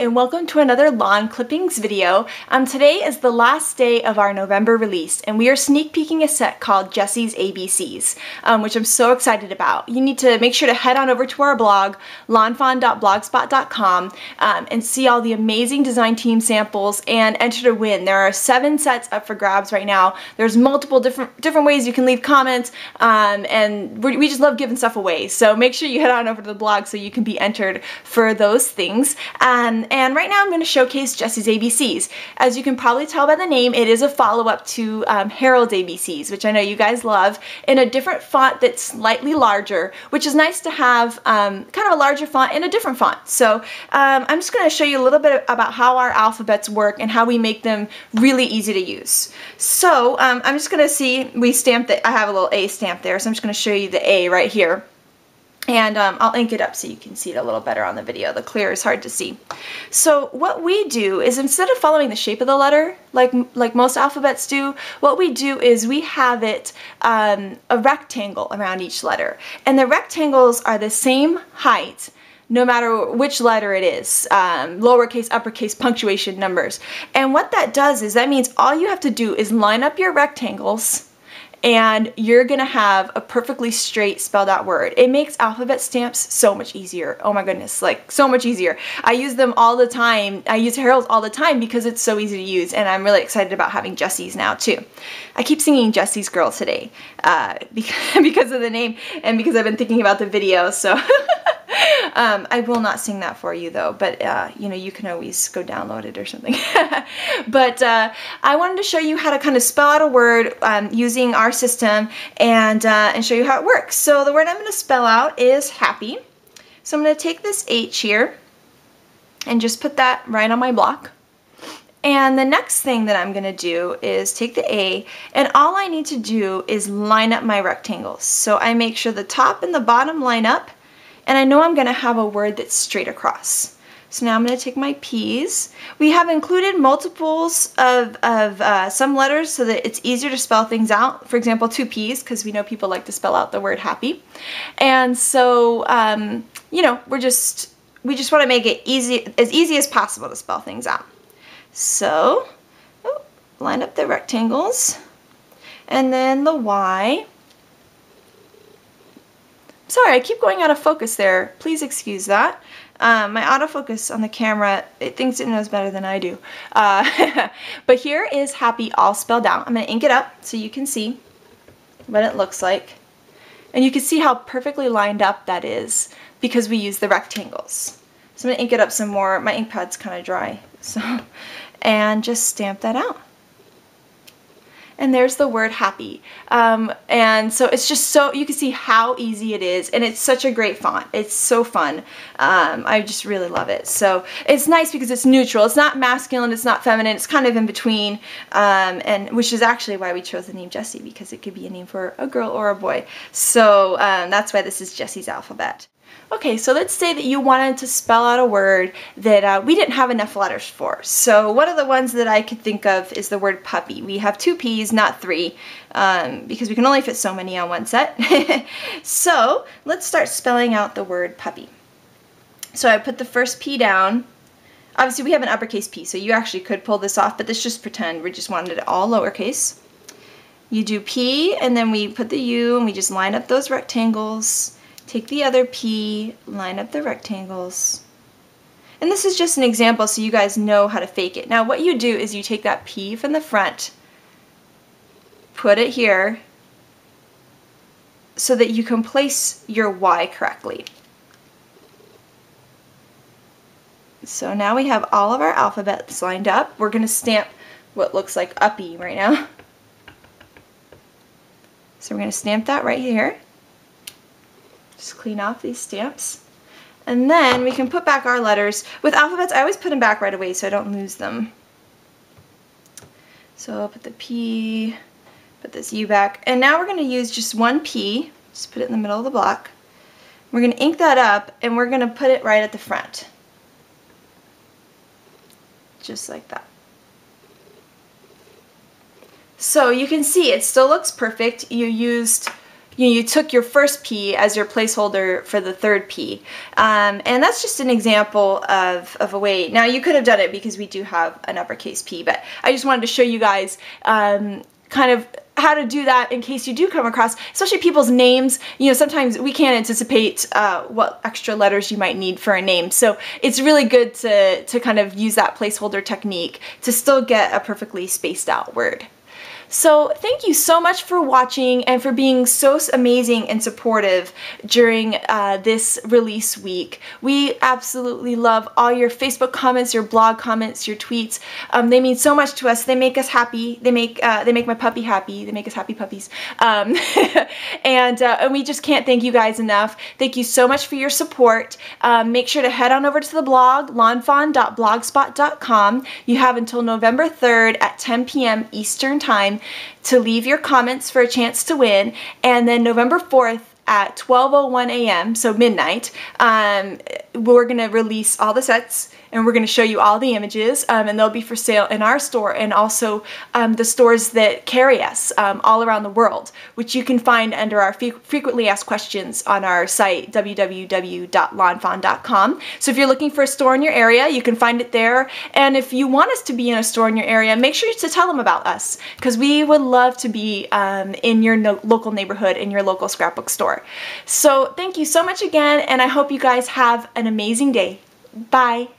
and welcome to another lawn clippings video. Today is the last day of our November release and we are sneak peeking a set called Jessie's ABCs, which I'm so excited about. You need to make sure to head on over to our blog, lawnfawn.blogspot.com, and see all the amazing design team samples and enter to win. There are 7 sets up for grabs right now. There's multiple different ways you can leave comments, and we just love giving stuff away. So make sure you head on over to the blog so you can be entered for those things. And right now I'm going to showcase Jessie's ABCs. As you can probably tell by the name, it is a follow-up to Harold's ABCs, which I know you guys love, in a different font that's slightly larger, which is nice to have kind of a larger font in a different font. So I'm just going to show you a little bit about how our alphabets work and how we make them really easy to use. So I'm just going to see, we stamped it, I have a little A stamp there, so I'm just going to show you the A right here. And I'll ink it up so you can see it a little better on the video. The clear is hard to see. So what we do is, instead of following the shape of the letter, like most alphabets do, what we do is we have it a rectangle around each letter. And the rectangles are the same height no matter which letter it is, lowercase, uppercase, punctuation, numbers. And what that does is, that means all you have to do is line up your rectangles and you're gonna have a perfectly straight spelled out word. It makes alphabet stamps so much easier. Oh my goodness, like so much easier. I use them all the time. I use Harold's all the time because it's so easy to use, and I'm really excited about having Jessie's now too. I keep singing Jessie's Girl today because of the name and because I've been thinking about the video, so. I will not sing that for you though, but you know, you can always go download it or something. But I wanted to show you how to kind of spell out a word using our system and show you how it works. So the word I'm going to spell out is happy. So I'm going to take this H here and just put that right on my block. And the next thing that I'm going to do is take the A, and all I need to do is line up my rectangles. So I make sure the top and the bottom line up, and I know I'm going to have a word that's straight across. So now I'm going to take my P's. We have included multiples of some letters so that it's easier to spell things out. For example, 2 P's, because we know people like to spell out the word happy. And so, you know, we just want to make it as easy as possible to spell things out. So, line up the rectangles, and then the Y. Sorry, I keep going out of focus there. Please excuse that. My autofocus on the camera, it thinks it knows better than I do. But here is happy all spelled out. I'm going to ink it up so you can see what it looks like. And you can see how perfectly lined up that is because we use the rectangles. So I'm going to ink it up some more. My ink pad's kind of dry. And just stamp that out. And there's the word happy. And so it's just so, you can see how easy it is, and it's such a great font. It's so fun. I just really love it. So it's nice because it's neutral. It's not masculine, it's not feminine, it's kind of in between, and which is actually why we chose the name Jessie, because it could be a name for a girl or a boy. So that's why this is Jessie's alphabet. Okay, so let's say that you wanted to spell out a word that we didn't have enough letters for. So one of the ones that I could think of is the word puppy. We have 2 P's, not 3, because we can only fit so many on one set. So let's start spelling out the word puppy. So I put the first P down. Obviously we have an uppercase P, so you actually could pull this off, but let's just pretend we just wanted it all lowercase. You do P, and then we put the U, and we just line up those rectangles. Take the other P, line up the rectangles. And this is just an example so you guys know how to fake it. Now what you do is you take that P from the front, put it here, so that you can place your Y correctly. So now we have all of our alphabets lined up. We're going to stamp what looks like uppy right now. So we're going to stamp that right here. Just clean off these stamps. And then we can put back our letters. With alphabets, I always put them back right away so I don't lose them. So I'll put the P, put this U back. And now we're going to use just 1 P. Just put it in the middle of the block. We're going to ink that up, and we're going to put it right at the front. Just like that. So you can see it still looks perfect. You used you took your first P as your placeholder for the third P. And that's just an example of a way. Now you could have done it because we do have an uppercase P, but I just wanted to show you guys kind of how to do that in case you do come across, especially people's names. Sometimes we can't anticipate what extra letters you might need for a name. So it's really good to kind of use that placeholder technique to still get a perfectly spaced out word. So thank you so much for watching and for being so amazing and supportive during this release week. We absolutely love all your Facebook comments, your blog comments, your tweets. They mean so much to us. They make us happy. They make my puppy happy. They make us happy puppies. And we just can't thank you guys enough. Thank you so much for your support. Make sure to head on over to the blog, lawnfawn.blogspot.com. You have until November 3rd at 10 p.m. Eastern Time to leave your comments for a chance to win, and then November 4th at 12:01 a.m., so midnight, we're going to release all the sets, and we're going to show you all the images, and they'll be for sale in our store and also the stores that carry us all around the world, which you can find under our frequently asked questions on our site, www.lawnfawn.com. So if you're looking for a store in your area, you can find it there, and if you want us to be in a store in your area, make sure to tell them about us, because we would love to be in your local neighborhood, in your local scrapbook store. So thank you so much again, and I hope you guys have an amazing day. Bye!